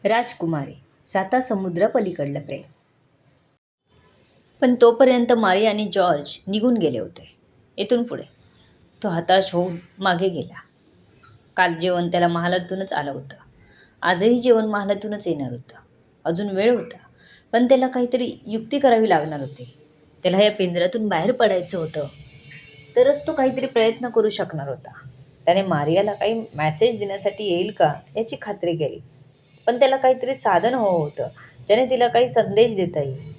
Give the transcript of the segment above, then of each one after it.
राजकुमारी, साता समुद्रापलीकडलं प्रेम. पण तोपर्यंत मारी आणि जॉर्ज निघून गेले होते. इथून पुढे तो हताश होऊन मागे गेला. काल जेवण त्याला महालातूनच आलं होतं. आजही जेवण महालातूनच येणार होतं. अजून वेळ होता, पण त्याला काहीतरी युक्ती करावी लागणार होती. त्याला या पिंजऱ्यातून बाहेर पडायचं होतं, तरच तो काहीतरी प्रयत्न करू शकणार होता. त्याने मारियाला काही मेसेज देण्यासाठी येईल का याची खात्री केली, पण त्याला काहीतरी साधन हवं होतं ज्याने तिला काही संदेश देता येईल.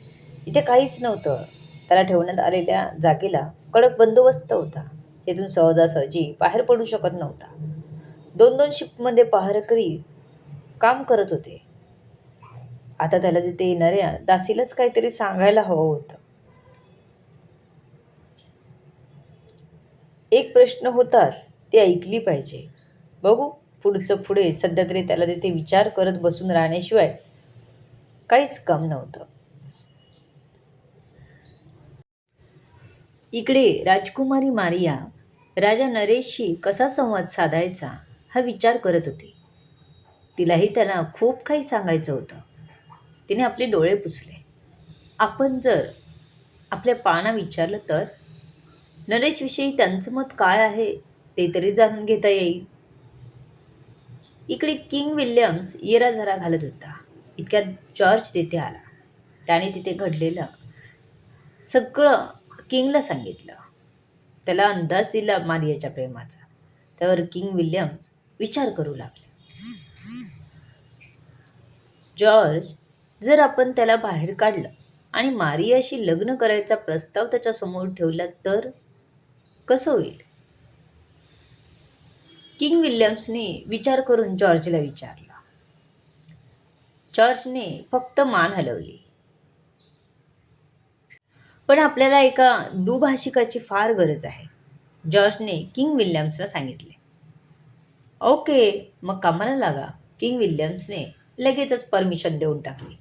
इथे काहीच नव्हतं. त्याला ठेवण्यात आलेल्या जागेला कडक बंदोबस्त होता. तिथून सहजासहजी बाहेर पडू शकत नव्हता. 2-2 शिफ्टमध्ये पहारेकरी काम करत होते. आता त्याला तिथे येणाऱ्या दासीलाच काहीतरी सांगायला हवं होतं. एक प्रश्न होताच, ती ऐकली पाहिजे. बघू पुढचं पुढे. सध्या तरी त्याला तिथे विचार करत बसून राहण्याशिवाय काहीच काम नव्हतं. इकडे राजकुमारी मारिया राजा नरेशशी कसा संवाद साधायचा हा विचार करत होती. तिलाही त्यांना खूप काही सांगायचं होतं. तिने आपले डोळे पुसले. आपण जर आपल्या पाना विचारलं तर नरेशविषयी त्यांचं मत काय आहे ते तरी जाणून घेता येईल. इकडे किंग विल्यम्स येराझारा घालत होता. इतक्यात जॉर्ज तिथे आला. त्याने तिथे घडलेलं सगळं किंगला सांगितलं. त्याला अंदाज दिला मारियाच्या प्रेमाचा. त्यावर किंग विल्यम्स विचार करू लागले. जॉर्ज, जर आपण त्याला बाहेर काढलं आणि मारियाशी लग्न करायचा प्रस्ताव त्याच्यासमोर ठेवला तर कसं होईल? किंग विल्यम्सने विचार करून जॉर्जला विचारलं. जॉर्जने फक्त मान हलवली. पण आपल्याला एका दुभाषिकाची फार गरज आहे, जॉर्जने किंग विल्यम्सला सांगितले. ओके, मग कामाला लागा. किंग विल्यम्सने लगेचच परमिशन देऊन टाकली.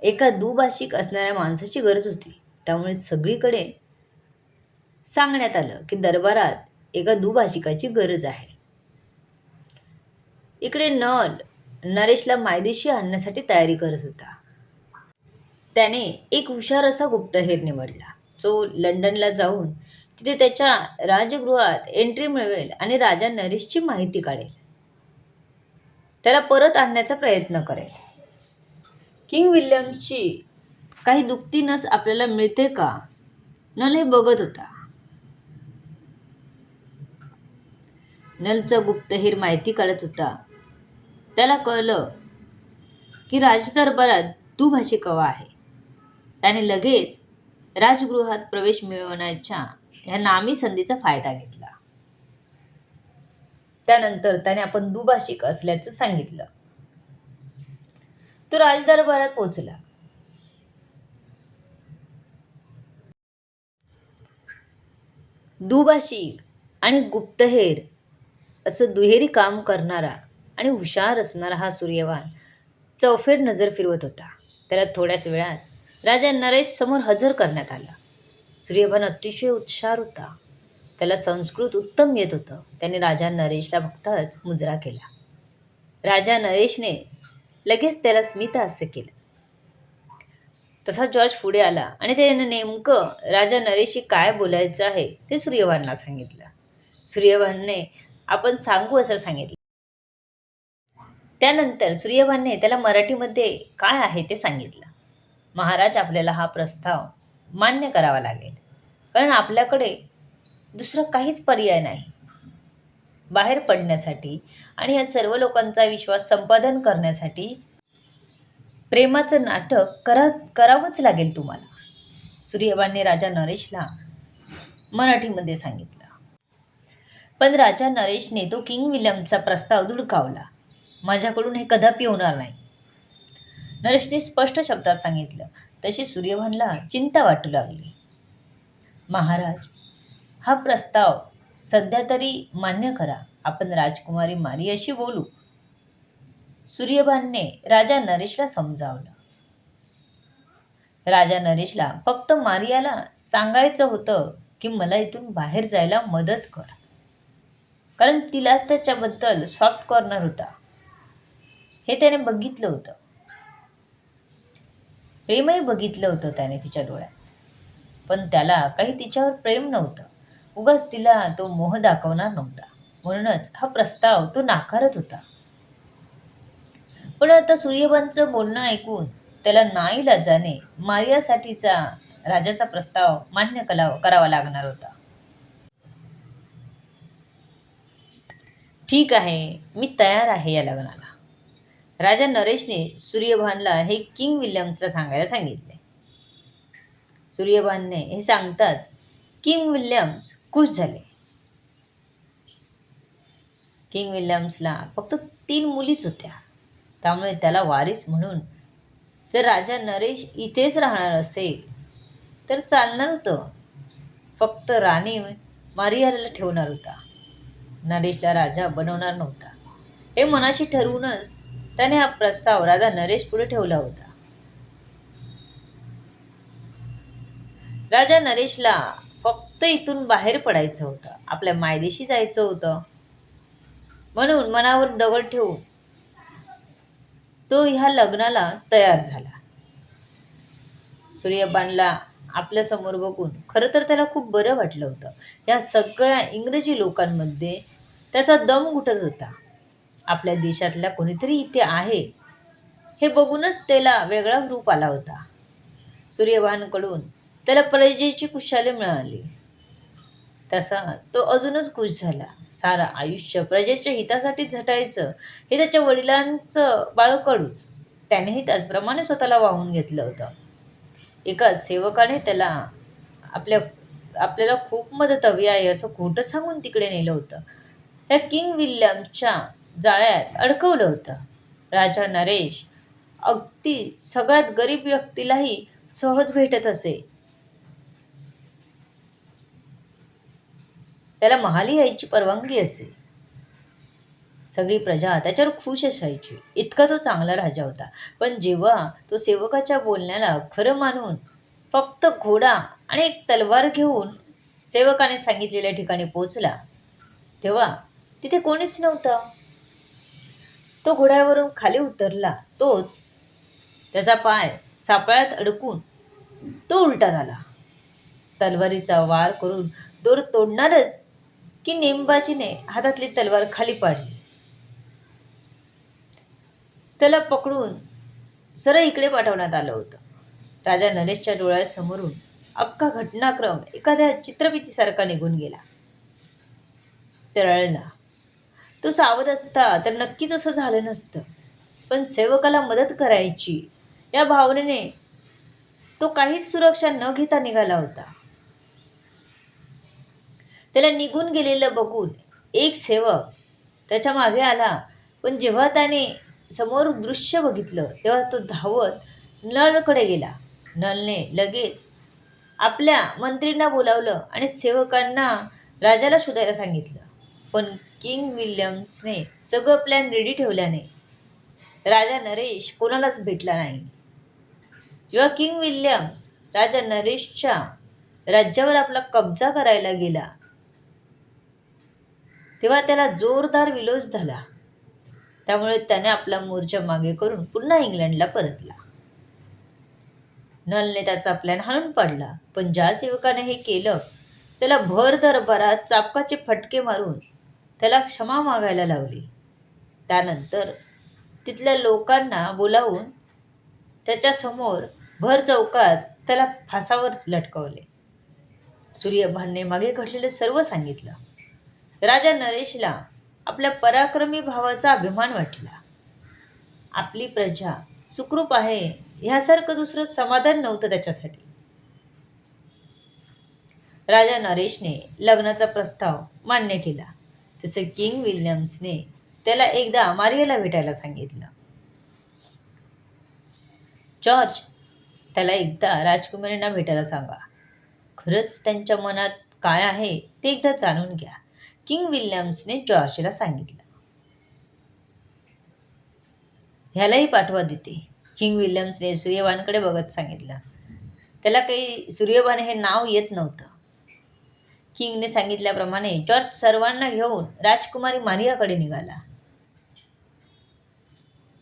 एका दुभाषिक असणाऱ्या माणसाची गरज होती. त्यामुळे सगळीकडे सांगण्यात आलं की दरबारात एका दुभाषिकाची गरज आहे. इकडे नल नरेशला मायदेशी आणण्यासाठी तयारी करत होता. त्याने एक हुशार असा गुप्तहेर निवडला, जो लंडनला जाऊन तिथे त्याच्या राजगृहात एंट्री मिळवेल आणि राजा नरेशची माहिती काढेल. त्याला परत आणण्याचा प्रयत्न करेल. किंग विल्यमची काही दुखती नस आपल्याला मिळते का? नल हे बघत होता. नलचा गुप्तहेर माहिती काढत होता. त्याला कळलं की राजदरबारात दुभाषिक हवा आहे. त्याने लगेच राजगृहात प्रवेश मिळवण्याच्या ह्या नामी संधीचा फायदा घेतला. त्यानंतर त्याने आपण दुभाषिक असल्याचं सांगितलं. तो राजदरबारात पोहोचला. दुभाषिक आणि गुप्तहेर असं दुहेरी काम करणारा आणि हुशार असणारा हा सूर्यवान चौफेर नजर फिरवत होता. त्याला थोड्याच वेळात राजा नरेश समोर हजर करण्यात आला. सूर्यवान अतिशय उत्साह होता. त्याला संस्कृत उत्तम येत होतं. त्याने राजा नरेशला बघताच मुजरा केला. राजा नरेशने लगेच त्याला स्मितहास्य केलं. तसा जॉर्ज पुढे आला आणि त्याने नेमकं राजा नरेशशी काय बोलायचं आहे ते सूर्यवानला सांगितलं. सूर्यवानने आपण सांगू असं सांगितलं. त्यानंतर सूर्यवानने त्याला मराठीमध्ये काय आहे ते सांगितलं. महाराज, आपल्याला हा प्रस्ताव मान्य करावा लागेल, कारण आपल्याकडे दुसरा काहीच पर्याय नाही. बाहेर पडण्यासाठी आणि या सर्व लोकांचा विश्वास संपादन करण्यासाठी प्रेमाचं नाटक करावंच लागेल तुम्हाला, सूर्यवानने राजा नरेशला मराठीमध्ये सांगितलं. पण राजा नरेशने तो किंग विल्यमचा प्रस्ताव धुडकावला. माझ्याकडून हे कदापि होणार नाही, नरेशने स्पष्ट शब्दात सांगितलं. तशी सूर्यवानला चिंता वाटू लागली. महाराज, हा प्रस्ताव सध्या तरी मान्य करा. आपण राजकुमारी मारियाशी बोलू, सूर्यवानने राजा नरेशला समजावलं. राजा नरेशला फक्त मारियाला सांगायचं होतं की मला इथून बाहेर जायला मदत कर, कारण तिलाच त्याच्याबद्दल सॉफ्ट कॉर्नर होता. हे त्याने बघितलं होतं. प्रेमही बघितलं होतं त्याने तिच्या डोळ्यात. पण त्याला काही तिच्यावर प्रेम नव्हतं. उगाच तिला तो मोह दाखवणार नव्हता. म्हणूनच हा प्रस्ताव तो नाकारत होता. पण आता सूर्यवंशचं बोलणं ऐकून त्याला नाईलाजाने मारियासाठीचा राजाचा प्रस्ताव मान्य करावा लागणार होता. ठीक आहे, मी तयार आहे या लग्नाला. राजा नरेशने सूर्यभानला हे किंग विल्यम्सला सांगायला सांगितले. सूर्यभानने हे सांगताच किंग विल्यम्स खुश झाले. किंग विल्यम्सला फक्त 3 मुलीच होत्या. त्यामुळे त्याला वारीस म्हणून जर राजा नरेश इथेच राहणार असेल तर चालणार होतं. फक्त राणी मारियाला ठेवणार होता. नरेशला राजा बनवणार नव्हता. हे मनाशी ठरवूनच त्याने हा प्रस्ताव राजा नरेश पुढे ठेवला होता. राजा नरेशला फक्त इथून बाहेर पडायचं होतं. आपल्या मायदेशी जायचं होतं. म्हणून मनावर दगड ठेवून तो ह्या लग्नाला तयार झाला. सूर्यबानला आपल्या समोर बघून खरं तर त्याला खूप बरं वाटलं होतं. या सगळ्या इंग्रजी लोकांमध्ये त्याचा दम घुटत होता. आपल्या देशातल्या कोणीतरी इथे आहे हे बघूनच त्याला वेगळा रूप आला होता. सूर्यबानकडून त्याला प्रजेची कुशाली मिळाली. तसा तो अजूनच खुश झाला. सारं आयुष्य प्रजेच्या हितासाठी झटायचं हे त्याच्या वडिलांचं बाळकडूच. त्यानेही त्याचप्रमाणे स्वतःला वाहून घेतलं होतं. एका सेवकाने त्याला आपल्याला खूप मदत हवी आहे असं खोटं सांगून तिकडे नेलं होतं. या किंग विल्यमच्या जाळ्यात अडकवलं होतं. राजा नरेश अगदी सगळ्यात गरीब व्यक्तीलाही सहज भेटत असे. त्याला महाली यायची परवानगी असे. सगळी प्रजा त्याच्यावर खुश असायची. इतका तो चांगला राजा होता. पण जेव्हा तो सेवकाच्या बोलण्याला खरं मानून फक्त घोडा आणि एक तलवार घेऊन सेवकाने सांगितलेल्या ठिकाणी पोहोचला तेव्हा तिथे कोणीच नव्हतं. तो घोड्यावरून खाली उतरला. तोच त्याचा पाय सापळ्यात अडकून तो उलटा झाला. तलवारीचा वार करून दोर तोडणारच की नेमबाजीने हातातली तलवार खाली पाडली. त्याला पकडून सरळ इकडे पाठवण्यात आलं होतं. राजा नरेशच्या डोळ्यासमोरून अख्खा घटनाक्रम एखाद्या चित्रफितीसारखा निघून गेला. तळला. तो सावध असता तर नक्कीच असं झालं नसतं. पण सेवकाला मदत करायची या भावनेने तो काहीच सुरक्षा न घेता निघाला होता. त्याला निघून गेलेलं बघून एक सेवक त्याच्या मागे आला. पण जेव्हा त्याने समोर दृश्य बघितलं तेव्हा तो धावत नळकडे गेला. नळने लगेच आपल्या मंत्रींना बोलावलं आणि सेवकांना राजाला शोधायला सांगितलं. पण किंग विल्यम्सने सगळं प्लॅन रेडी ठेवल्याने राजा नरेश कोणालाच भेटला नाही. जेव्हा किंग विल्यम्स राजा नरेशच्या राज्यावर आपला कब्जा करायला गेला तेव्हा त्याला जोरदार विलोस झाला. त्यामुळे त्याने आपला मोर्चा मागे करून पुन्हा इंग्लंडला परतला. नलने त्याचा प्लॅन हाणून पाडला. पण ज्या सेवकाने हे केलं त्याला भर दरबारात चाबकाचे फटके मारून त्याला क्षमा मागायला लावली. त्यानंतर तिथल्या लोकांना बोलावून त्याच्यासमोर भर चौकात त्याला फासावरच लटकवले. सूर्यभानने मागे घडलेलं सर्व सांगितलं. राजा नरेशला आपल्या पराक्रमी भावाचा अभिमान वाटला. आपली प्रजा सुखरूप आहे ह्यासारखं दुसरं समाधान नव्हतं त्याच्यासाठी. राजा नरेशने लग्नाचा प्रस्ताव मान्य केला. तसे किंग विल्यम्सने त्याला एकदा मारियाला भेटायला सांगितलं. जॉर्ज, त्याला एकदा राजकुमारींना भेटायला सांगा. खरंच त्यांच्या मनात काय आहे ते एकदा जाणून घ्या, किंग विल्यम्सने जॉर्जला सांगितलं. ह्यालाही पाठवा देते, किंग विल्यम्सने सूर्यबानकडे बघत सांगितलं. त्याला काही सूर्यबान हे नाव येत नव्हतं. किंगने सांगितल्याप्रमाणे जॉर्ज सर्वांना घेऊन राजकुमारी मारियाकडे निघाला.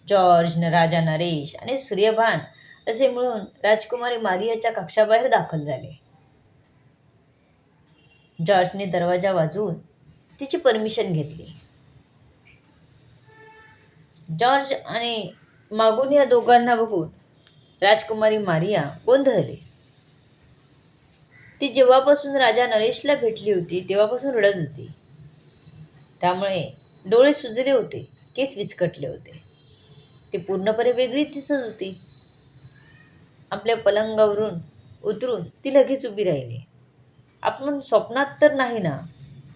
जॉर्ज, राजा नरेश आणि सूर्यभान असे मिळून राजकुमारी मारियाच्या कक्षाबाहेर दाखल झाले. जॉर्जने दरवाजा वाजवून तिची परमिशन घेतली. जॉर्ज आणि मागून या दोघांना बघून राजकुमारी मारिया गोंधळली. ती जेव्हापासून राजा नरेशला भेटली होती तेव्हापासून रडत होती. त्यामुळे डोळे सुजले होते, केस विस्कटले होते. ती पूर्णपणे वेगळीच दिसत होती. आपल्या पलंगावरून उतरून ती लगेच उभी राहिली. आपण स्वप्नात तर नाही ना,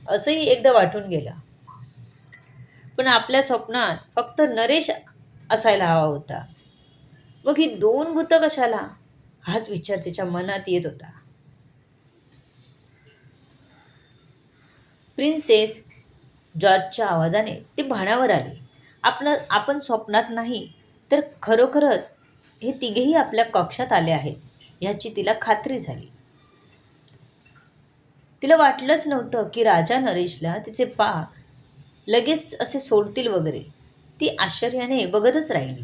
असंही एकदा वाटून गेलं. पण आपल्या स्वप्नात फक्त नरेश असायला हवा होता. मग ही दोन भूतं कशाला, हाच विचार तिच्या मनात येत होता. प्रिन्सेस जॉर्जच्या आवाजाने ती भानावर आली. आपण स्वप्नात नाही तर खरोखरच हे तिघेही आपल्या कक्षात आले आहेत ह्याची तिला खात्री झाली. तिला वाटलंच नव्हतं की राजा नरेशला तिचे लगेच असे सोडतील वगैरे. ती आश्चर्याने बघतच राहिली.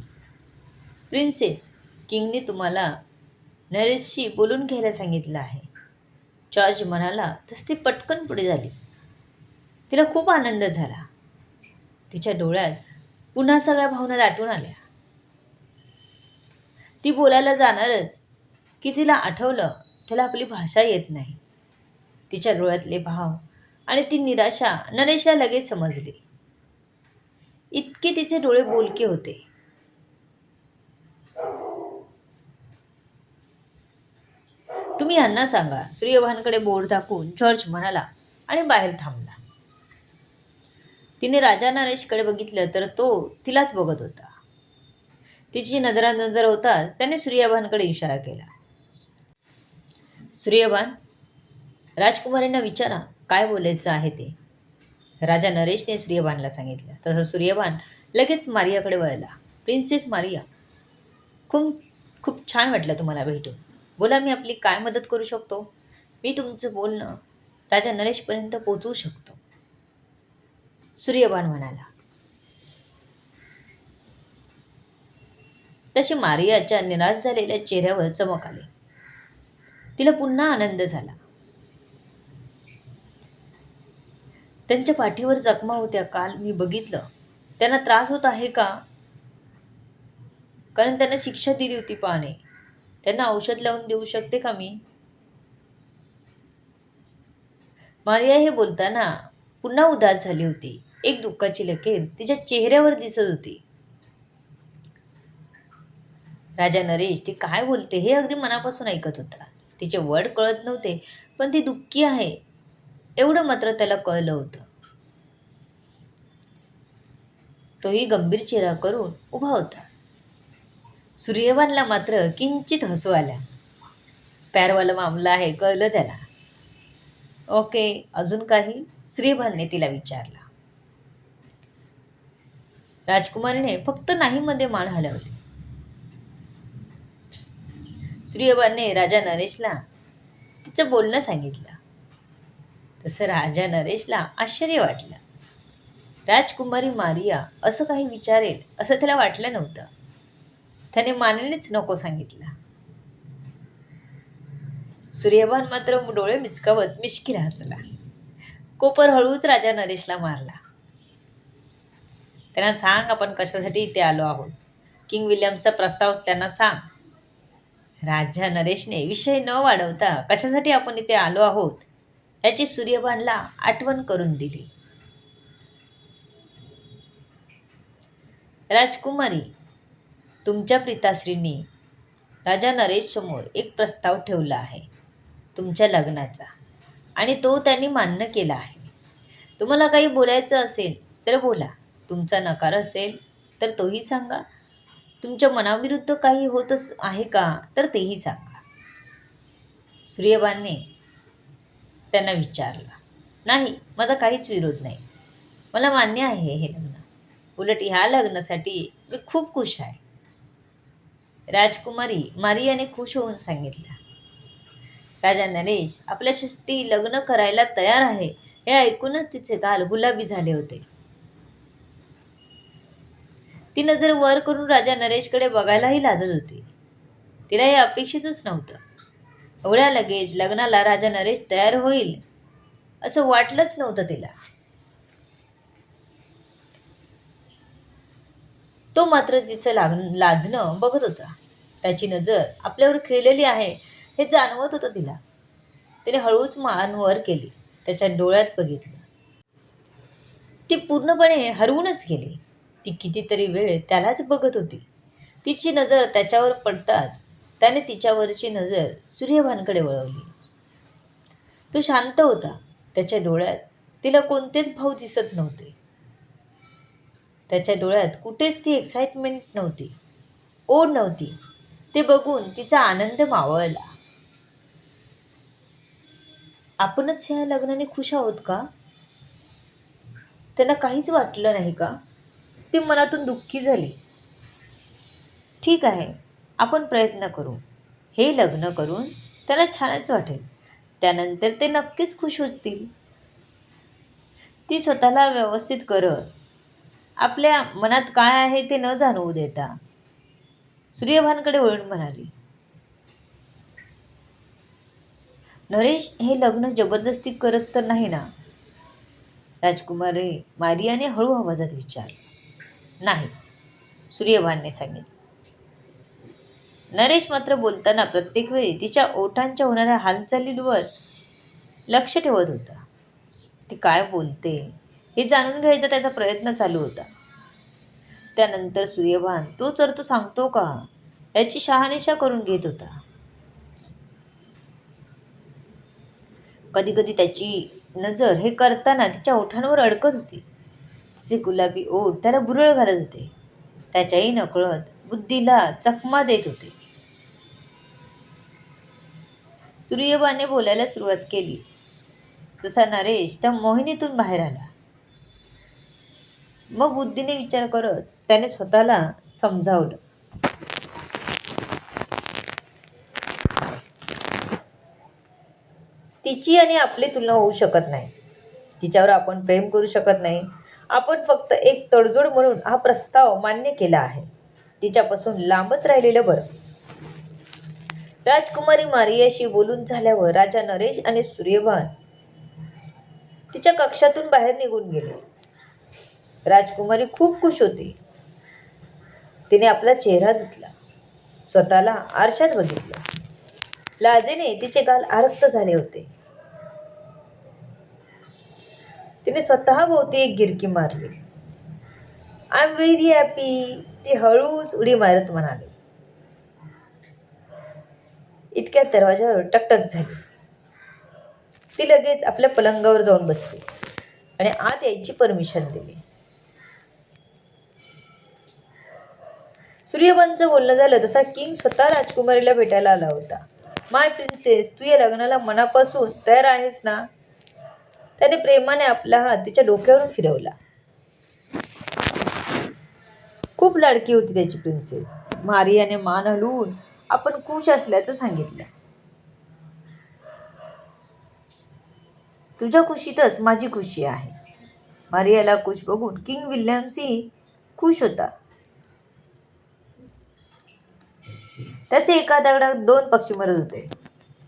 प्रिन्सेस, किंगने तुम्हाला नरेशशी बोलून घ्यायला सांगितलं आहे. जॉर्ज म्हणाला तस ती पटकन पुढे झाली. तिला खूप आनंद झाला. तिच्या डोळ्यात पुन्हा सगळ्या भावना दाटून आल्या. ती बोलायला जाणारच की तिला आठवलं त्याला आपली भाषा येत नाही. तिच्या डोळ्यातले भाव आणि ती निराशा नरेशला लगेच समजली. इतके तिचे डोळे बोलके होते. तुम्ही यांना सांगा, सूर्यभानकडे बोट दाखवून जॉर्ज म्हणाला आणि बाहेर थांबला. तिने राजा नरेशकडे बघितलं तर तो तिलाच बघत होता. तिची नजर होताच त्याने सूर्यभानकडे इशारा केला. सूर्यभान, राजकुमारींना विचारा काय बोलायचं आहे ते. राजा नरेशने सूर्यभानला सांगितलं. तसं सूर्यभान लगेच मारियाकडे वळला. प्रिन्सेस मारिया, खूप खूप छान वाटलं तुम्हाला भेटून. बोला, मी आपली काय मदत करू शकतो? मी तुमचं बोलणं राजा नरेशपर्यंत पोहोचवू शकतो, सूर्यभान म्हणाला. तशी मारियाच्या निराश झालेल्या चेहऱ्यावर चमक आली. तिला पुन्हा आनंद झाला. त्यांच्या पाठीवर जखमा होत्या, काल मी बघितलं. त्यांना त्रास होत आहे का? कारण त्यांना शिक्षा दिली होती पाने. त्यांना औषध लावून देऊ शकते का मी? मारिया हे बोलताना पुन्हा उदास झाली होती. एक दुःखाची लकीर तिच्या चेहऱ्यावर दिसत होती. राजा नरेश ती काय बोलते हे अगदी मनापासून ऐकत होता. तिचे वर्ड कळत नव्हते, पण ती दुःखी आहे एवढं मात्र त्याला कळलं होतं. तोही गंभीर चेहरा करून उभा होता. सूर्यभानला मात्र किंचित हसू आल्या. प्यारवाला मामला आहे, कळलं त्याला. ओके, अजून काही? सूर्यभानने तिला विचारला. राजकुमारीने फक्त नाही मध्ये मान हलवली. सूर्यभानने राजा नरेशला तिचं बोलणं सांगितलं. तसं राजा नरेशला आश्चर्य वाटलं. राजकुमारी मारिया असं काही विचारेल असं त्याला वाटलं नव्हतं. त्याने मानेनेच नको सांगितलं. सूर्यभान मात्र डोळे मिचकावत मिश्किल हसला. कोपर हळूच राजा नरेशला मारला. त्यांना सांग आपण कशासाठी इथे आलो आहोत. किंग विल्यमचा प्रस्ताव त्यांना सांग. राजा नरेशने विषय न वाढवता कशासाठी आपण इथे आलो आहोत याची सूर्यभानला आठवण करून दिली. राजकुमारी, तुमच्या पिताश्रींनी राजा नरेश समोर एक प्रस्ताव ठेवला आहे तुमच्या लग्नाचा, आणि तो त्यांनी मान्य केला आहे. तुम्हाला काही बोलायचं असेल तर बोला. तुमचा नकार असेल तर तोही सांगा. तुमच्या मनाविरुद्ध काही होतच आहे का तर तेही सांगा. सूर्यभानने त्यांना विचारलं. नाही, माझा काहीच विरोध नाही. मला मान्य आहे हे लग्न. उलट ह्या लग्नासाठी मी खूप खुश आहे. राजकुमारी मारियाने खुश होऊन सांगितलं. राजा नरेश आपल्याशी लग्न करायला तयार आहे हे ऐकूनच तिचे गाल गुलाबी झाले होते. ती नजर वर करून राजा नरेशकडे बघायलाही लाजत होती. तिला हे अपेक्षितच नव्हतं. एवढ्या लगेच लग्नाला राजा नरेश तयार होईल असं वाटलंच नव्हतं तिला. तो मात्र तिचं लाजणं बघत होता. त्याची नजर आपल्यावर खेळलेली आहे हे जाणवत होतं तिला. तिने हळूच मान वर केली. त्याच्या डोळ्यात बघितलं. ती पूर्णपणे हरवूनच गेली. ती कितीतरी वेळ त्यालाच बघत होती. तिची नजर त्याच्यावर पडताच त्याने तिच्यावरची नजर सूर्यभानकडे वळवली. तो शांत होता. त्याच्या डोळ्यात तिला कोणतेच भाव दिसत नव्हते. त्याच्या डोळ्यात कुठेच ती एक्साइटमेंट नव्हती, ओढ नव्हती. ते बघून तिचा आनंद मावळला. आपणच ह्या लग्नाने खुश आहोत का? त्यांना काहीच वाटलं नाही का? ती मनातून दुःखी झाली. ठीक आहे, आपण प्रयत्न करू. हे लग्न करून त्यांना छानच वाटेल. त्यानंतर ते नक्कीच खुश होतील. ती स्वतःला व्यवस्थित करत आपल्या मनात काय आहे ते न जाणवू देता सूर्यभानकडे वळून म्हणाली, नरेश हे लग्न जबरदस्ती करत तर नाही ना? राजकुमारी मारियाने हळू आवाजात विचारलं. नाही, सूर्यभानने सांगितलं. नरेश मात्र बोलताना प्रत्येक वेळी तिच्या ओठांच्या होणाऱ्या हालचालींवर लक्ष ठेवत होता. ती काय बोलते हे जाणून घ्यायचा त्याचा प्रयत्न चालू होता. त्यानंतर सूर्यभान तोच अर्थ सांगतो का याची शहानिशा करून घेत होता. कधी कधी त्याची नजर हे करताना तिच्या ओठांवर अडकत होती. तिचे गुलाबी ओठ त्याला बुरळ घालत होते. त्याच्याही नकळत बुद्धीला चकमा देत होते. सूर्यभाने बोलायला सुरुवात केली तसा नरेश त्या मोहिनीतून बाहेर आला. मग बुद्धीने विचार करत त्याने स्वतःला समजावलं. तिची आणि आपली तुलना होऊ शकत नाही. तिच्यावर आपण प्रेम करू शकत नाही. आपण फक्त एक तडजोड म्हणून हा प्रस्ताव मान्य केला आहे. तिच्यापासून लांबच राहिलेलं बरं. राजकुमारी मारियाशी बोलून झाल्यावर राजा नरेश आणि सूर्यभान तिच्या कक्षातून बाहेर निघून गेले. राजकुमारी खूप खुश होती. तिने आपला चेहरा धुतला. स्वतःला आरशात बघितलं. लाजेने तिचे गाल आरक्त झाले होते. तिने स्वतः भोवती एक गिरकी मारली. आय एम व्हेरी हॅपी, ती हळूच उडी मारत म्हणाली. इतक्यात दरवाजावर टकटक झाली. ती लगेच आपल्या पलंगावर जाऊन बसली आणि आत यायची परमिशन दिली. सूर्यभानचं बोलणं झालं तसा किंग स्वतः राजकुमारीला भेटायला आला होता. माय प्रिन्सेस, तू या लग्नाला मनापासून तयार आहेस ना? त्याने प्रेमाने आपला हात तिच्या डोक्यावरून फिरवला. खूप लाडकी होती त्याची प्रिन्सेस. मारियाने मान हलवून आपण खुश असल्याचं सांगितलं. तुझ्या खुशीतच माझी खुशी आहे. मारियाला खुश बघून किंग विल्यम्सही खुश होता. त्याचे एका दगडात दोन पक्षी मरत होते.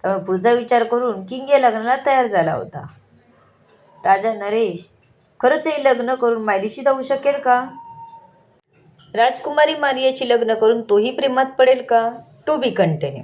त्यामुळे पुढचा विचार करून किंग या लग्नाला तयार झाला होता. राजा नरेश खरंच हे लग्न करून मायदेशी जाऊ शकेल का? राजकुमारी मारियाची लग्न करून तोही प्रेमात पडेल का? To be continue.